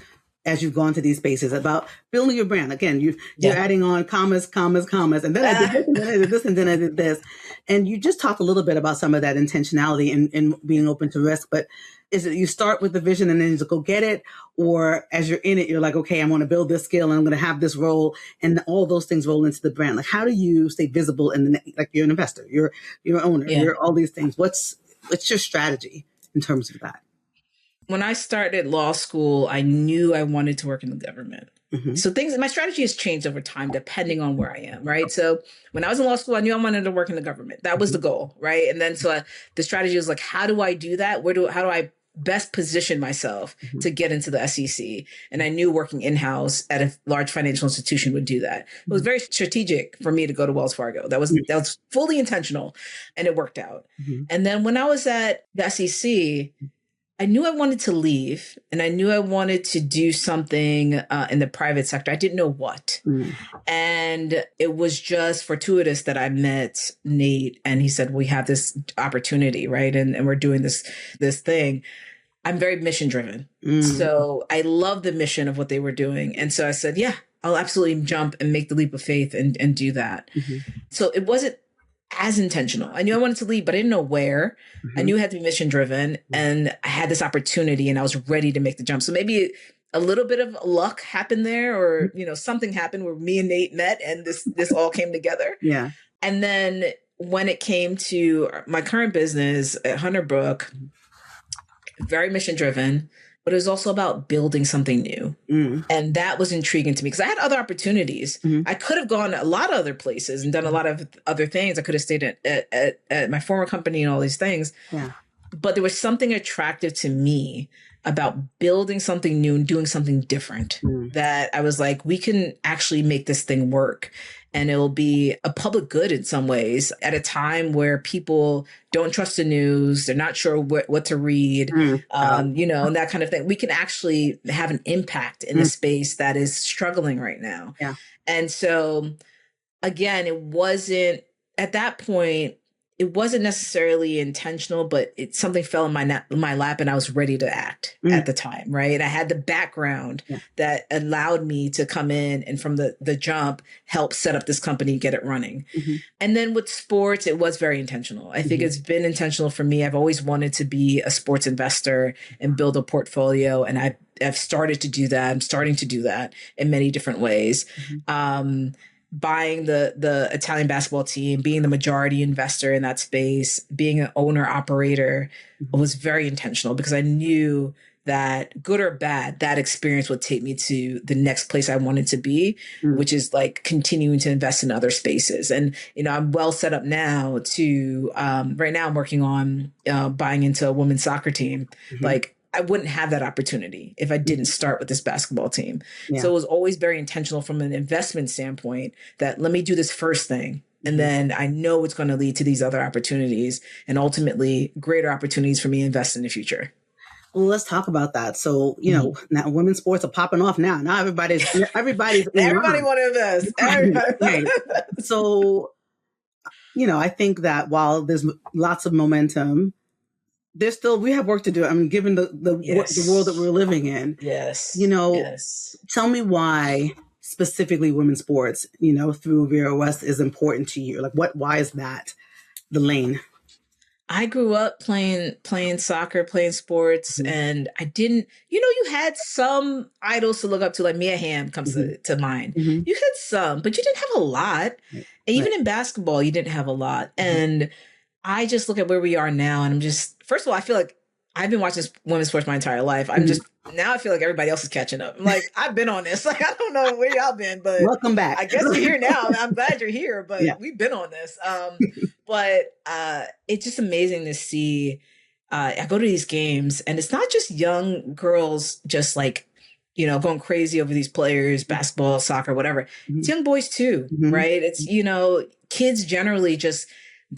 as you've gone to these spaces, about building your brand. Again, you're adding on commas, and then I did this, and then I did this, and then I did this. And you just talked a little bit about some of that intentionality and being open to risk. But is it you start with the vision and then you just go get it? Or as you're in it, you're like, okay, I want to build this skill and I'm going to have this role, and all those things roll into the brand. Like, how do you stay visible like you're an investor, you're an owner, you're all these things. What's your strategy in terms of that? When I started law school, I knew I wanted to work in the government. So my strategy has changed over time, depending on where I am, right? So when I was in law school, I knew I wanted to work in the government. That was the goal, right? And then the strategy was like, how do I do that? How do I best position myself to get into the SEC? And I knew working in-house at a large financial institution would do that. It was very strategic for me to go to Wells Fargo. That was fully intentional, and it worked out. And then when I was at the SEC, I knew I wanted to leave, and I knew I wanted to do something in the private sector. I didn't know what. And it was just fortuitous that I met Nate, and he said, we have this opportunity, right? And we're doing this thing. I'm very mission driven. So I love the mission of what they were doing. And so I said, yeah, I'll absolutely jump and make the leap of faith and do that. So it wasn't as intentional. I knew I wanted to leave, but I didn't know where. I knew it had to be mission driven, and I had this opportunity and I was ready to make the jump. So maybe a little bit of luck happened there, or, something happened where me and Nate met and this all came together. Yeah. And then when it came to my current business at Hunterbrook, very mission driven, but it was also about building something new. And that was intriguing to me because I had other opportunities. I could have gone a lot of other places and done a lot of other things. I could have stayed at my former company and all these things. But there was something attractive to me about building something new and doing something different that I was like, we can actually make this thing work. And it'll be a public good in some ways at a time where people don't trust the news. They're not sure what to read, and that kind of thing. We can actually have an impact in the space that is struggling right now. And so, again, it wasn't at that point, it wasn't necessarily intentional, but something fell in my lap and I was ready to act at the time, right? I had the background that allowed me to come in and from the jump, help set up this company, get it running. And then with sports, it was very intentional. I think it's been intentional for me. I've always wanted to be a sports investor and build a portfolio. And I've started to do that. I'm starting to do that in many different ways. Buying the Italian basketball team, being the majority investor in that space, being an owner operator was very intentional because I knew that, good or bad, that experience would take me to the next place I wanted to be, which is like continuing to invest in other spaces. And, I'm well set up now to, right now I'm working on buying into a women's soccer team. Like, I wouldn't have that opportunity if I didn't start with this basketball team. So it was always very intentional from an investment standpoint that let me do this first thing. And then I know it's going to lead to these other opportunities and ultimately greater opportunities for me to invest in the future. Well, let's talk about that. So, now women's sports are popping off now. Now everybody want to invest. Everybody. Right. So, I think that while there's lots of momentum, we have work to do. I mean, given the world that we're living in. Yes. Tell me why specifically women's sports, through Vera West is important to you. Like why is that the lane? I grew up playing soccer, playing sports, and I didn't, you had some idols to look up to, like Mia Hamm comes to mind. You had some, but you didn't have a lot. And even in basketball, you didn't have a lot. And I just look at where we are now, and I'm just, first of all, I feel like I've been watching women's sports my entire life. Now I feel like everybody else is catching up. I'm like, I've been on this. Like, I don't know where y'all been, but welcome back. I guess you're here now. I'm glad you're here, but we've been on this. But it's just amazing to see. I go to these games, and it's not just young girls just like, going crazy over these players, basketball, soccer, whatever. It's young boys too, right? It's, kids generally just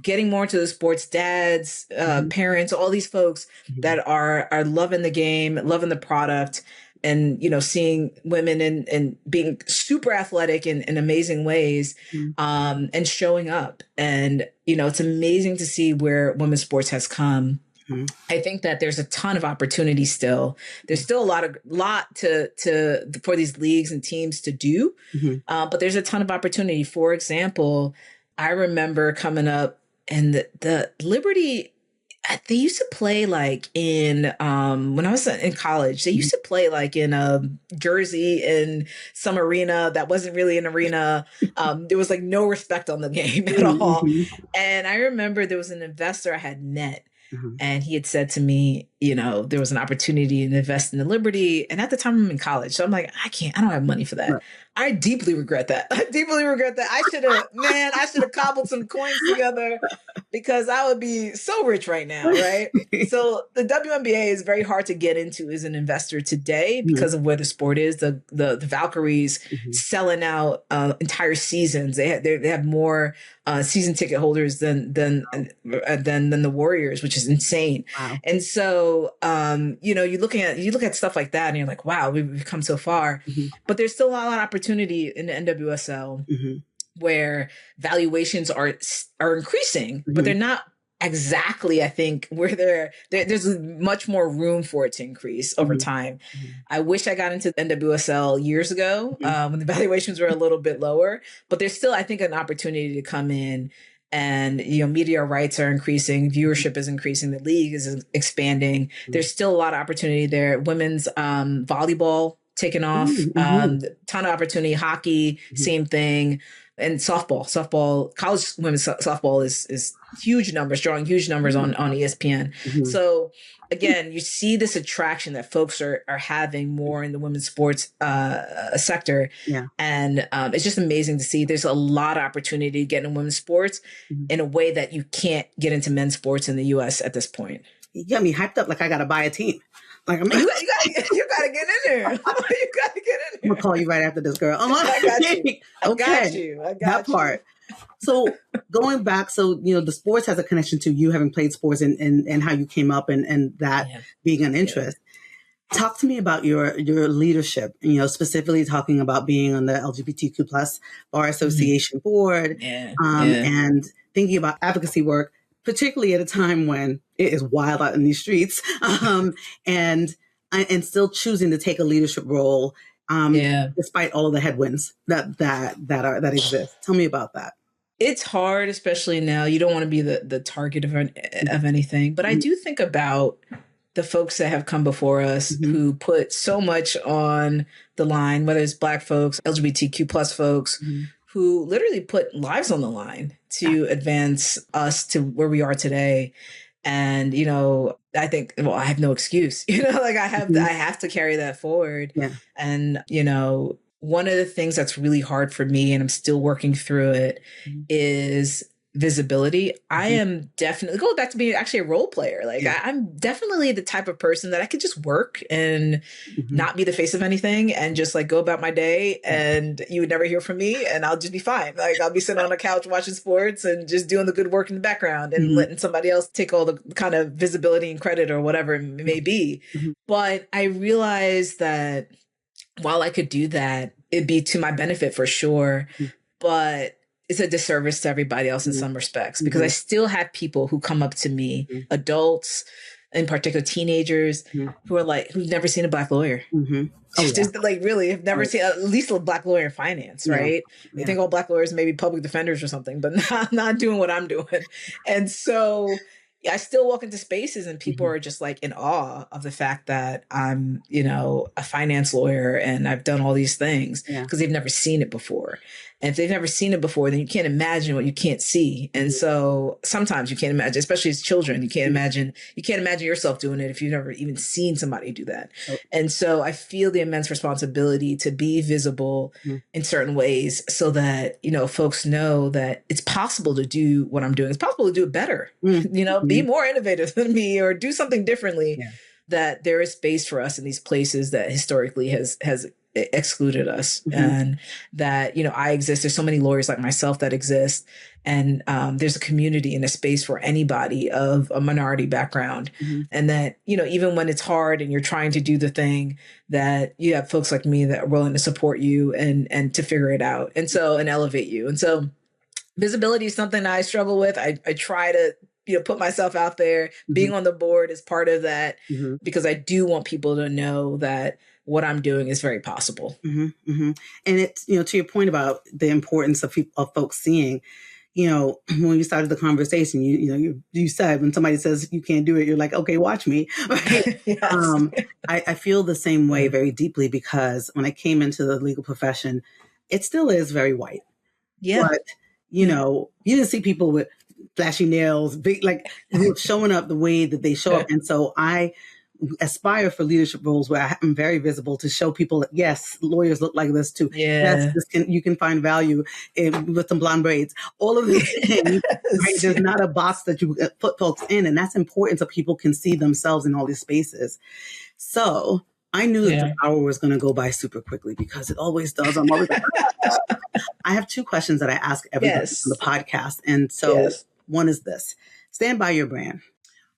getting more into the sports, dads, parents, all these folks that are loving the game, loving the product, and, seeing women and being super athletic in amazing ways, and showing up. And, it's amazing to see where women's sports has come. I think that there's a ton of opportunity still. There's still a lot for these leagues and teams to do, but there's a ton of opportunity. For example, I remember coming up, and the Liberty, they used to play like in, when I was in college, they used to play like in a Jersey in some arena that wasn't really an arena. There was like no respect on the game at all. And I remember there was an investor I had met, and he had said to me, there was an opportunity to invest in the Liberty. And at the time I'm in college. So I'm like, I don't have money for that. Right. I deeply regret that. I should have cobbled some coins together because I would be so rich right now, right? So the WNBA is very hard to get into as an investor today because of where the sport is. The Valkyries selling out entire seasons. They have more season ticket holders than the Warriors, which is insane. Wow. And so you look at stuff like that and you're like, wow, we've come so far. But there's still a lot of opportunity in the NWSL where valuations are increasing, but they're not exactly, I think, where there's much more room for it to increase over time. I wish I got into the NWSL years ago when the valuations were a little bit lower, but there's still, I think, an opportunity to come in. And, media rights are increasing, viewership is increasing, the league is expanding. There's still a lot of opportunity there. Women's volleyball taking off, ton of opportunity. Hockey, same thing. And softball, college women's softball is huge numbers, drawing huge numbers on ESPN. So again, you see this attraction that folks are having more in the women's sports sector. Yeah. And it's just amazing to see. There's a lot of opportunity to get in women's sports in a way that you can't get into men's sports in the US at this point. You got me hyped up like I got to buy a team. Like you gotta get in there. You gotta get in there. I'm gonna call you right after this, girl. I got you. That part. So going back, the sports has a connection to you having played sports and how you came up and that being an interest. Talk to me about your leadership, specifically talking about being on the LGBTQ plus Bar Association board, and thinking about advocacy work, particularly at a time when it is wild out in these streets, and still choosing to take a leadership role, despite all of the headwinds that exist. Tell me about that. It's hard, especially now. You don't want to be the target of anything, but I do think about the folks that have come before us who put so much on the line, whether it's Black folks, LGBTQ plus folks, who literally put lives on the line to advance us to where we are today. And, I think, well, I have no excuse, like I have to carry that forward. Yeah. And, one of the things that's really hard for me, and I'm still working through it, is visibility. I am definitely going back to being actually a role player. Like I'm definitely the type of person that I could just work and not be the face of anything and just like go about my day, and you would never hear from me, and I'll just be fine. Like I'll be sitting on a couch watching sports and just doing the good work in the background and letting somebody else take all the kind of visibility and credit or whatever it may be. But I realized that while I could do that, it'd be to my benefit for sure. But it's a disservice to everybody else in some respects, because I still have people who come up to me, adults, in particular teenagers, who are like, who've never seen a Black lawyer. Just like really have never seen at least a Black lawyer in finance, right? They think all Black lawyers may be public defenders or something, but not doing what I'm doing. And so I still walk into spaces and people are just like in awe of the fact that I'm, a finance lawyer and I've done all these things, because they've never seen it before. And if they've never seen it before, then you can't imagine what you can't see. And so sometimes you can't imagine, especially as children, you can't imagine yourself doing it if you've never even seen somebody do that. And so I feel the immense responsibility to be visible in certain ways so that, folks know that it's possible to do what I'm doing. It's possible to do it better, be more innovative than me or do something differently, that there is space for us in these places that historically has excluded us, and that, I exist. There's so many lawyers like myself that exist. And there's a community and a space for anybody of a minority background. And that, even when it's hard and you're trying to do the thing, that you have folks like me that are willing to support you and to figure it out. And elevate you. And so visibility is something I struggle with. I try to, put myself out there. Being on the board is part of that, because I do want people to know that what I'm doing is very possible. And it's, to your point about the importance of folks seeing, when we started the conversation, you said when somebody says you can't do it, you're like, okay, watch me. Right? I feel the same way very deeply, because when I came into the legal profession, it still is very white. But, you didn't see people with flashy nails, big, like showing up the way that they show up. And so I aspire for leadership roles where I'm very visible, to show people that, yes, lawyers look like this too. Yes, you can find value with some blonde braids. All of these things, right? There's not a box that you put folks in. And that's important so people can see themselves in all these spaces. So I knew that the hour was going to go by super quickly, because it always does. I'm always like, I have two questions that I ask everybody on the podcast. And so one is this: stand by your brand.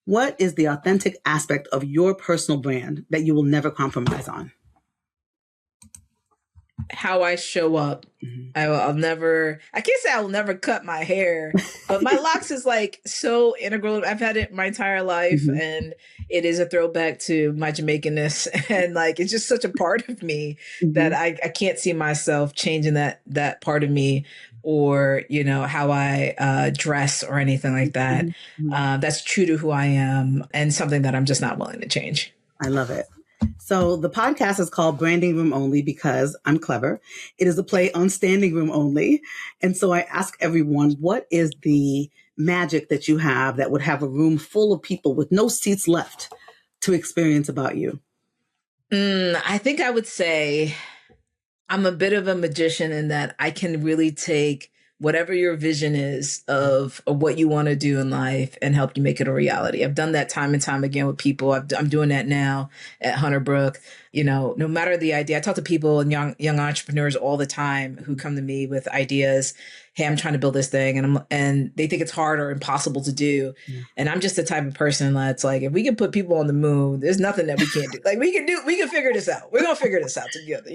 What is the authentic aspect of your personal brand that you will never compromise on? How I show up. I'll never, I can't say I will never cut my hair, but my locks is like so integral. I've had it my entire life, and it is a throwback to my Jamaicanness. And like, it's just such a part of me that I can't see myself changing that part of me, or, how I dress or anything like that. That's true to who I am, and something that I'm just not willing to change. I love it. So the podcast is called Branding Room Only because I'm clever. It is a play on standing room only. And so I ask everyone, what is the magic that you have that would have a room full of people with no seats left to experience about you? I think I would say I'm a bit of a magician in that I can really take whatever your vision is of what you want to do in life and help you make it a reality. I've done that time and time again with people. I'm doing that now at Hunterbrook. No matter the idea, I talk to people and young entrepreneurs all the time who come to me with ideas. Hey, I'm trying to build this thing, and they think it's hard or impossible to do. And I'm just the type of person that's like, if we can put people on the moon, there's nothing that we can't do. Like we can figure this out. We're gonna figure this out together,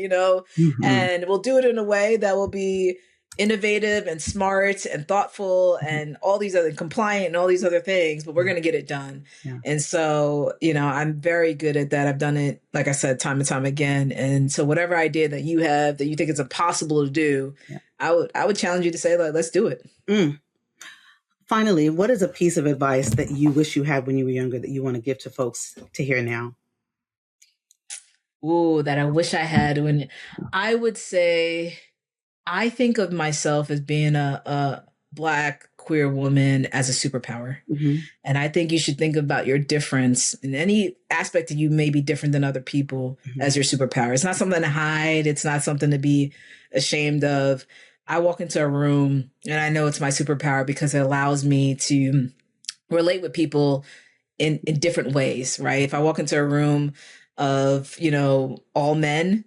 and we'll do it in a way that will be innovative and smart and thoughtful and all these other compliant and all these other things, but we're going to get it done. And so, I'm very good at that. I've done it, like I said, time and time again. And so whatever idea that you have that you think it's impossible to do, I would challenge you to say, like, let's do it. Finally, what is a piece of advice that you wish you had when you were younger that you want to give to folks to hear now? Ooh, that I wish I had I would say, I think of myself as being a Black, queer woman as a superpower. Mm-hmm. And I think you should think about your difference in any aspect that you may be different than other people as your superpower. It's not something to hide. It's not something to be ashamed of. I walk into a room and I know it's my superpower because it allows me to relate with people in different ways, right? If I walk into a room of, all men,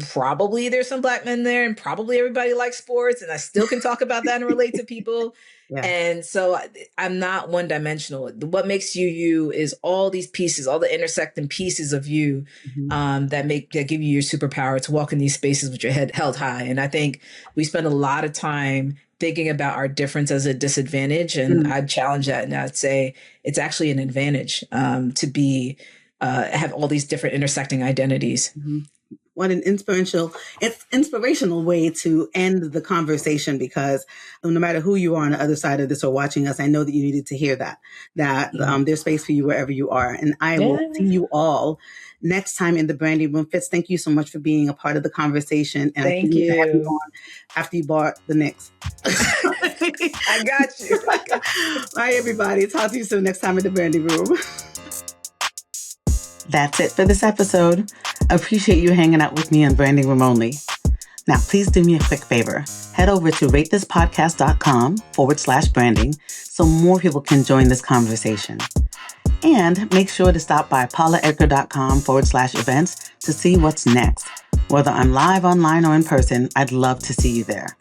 probably there's some Black men there and probably everybody likes sports, and I still can talk about that and relate to people. Yeah. And so I'm not one dimensional. What makes you is all these pieces, all the intersecting pieces of you that give you your superpower to walk in these spaces with your head held high. And I think we spend a lot of time thinking about our difference as a disadvantage. And I'd challenge that, and I'd say it's actually an advantage to be have all these different intersecting identities. Mm-hmm. What an inspirational way to end the conversation, because no matter who you are on the other side of this or watching us, I know that you needed to hear that there's space for you wherever you are. And I will see you all next time in the branding room. Fitz, thank you so much for being a part of the conversation. And thank you. Have you on after you bought the Knicks. I got you. All right, everybody. Talk to you soon next time in the branding room. That's it for this episode. Appreciate you hanging out with me on Branding Room Only. Now, please do me a quick favor. Head over to ratethispodcast.com/branding so more people can join this conversation. And make sure to stop by paulaedgar.com/events to see what's next. Whether I'm live, online, or in person, I'd love to see you there.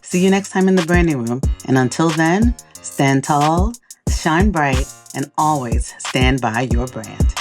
See you next time in the Branding Room. And until then, stand tall, shine bright, and always stand by your brand.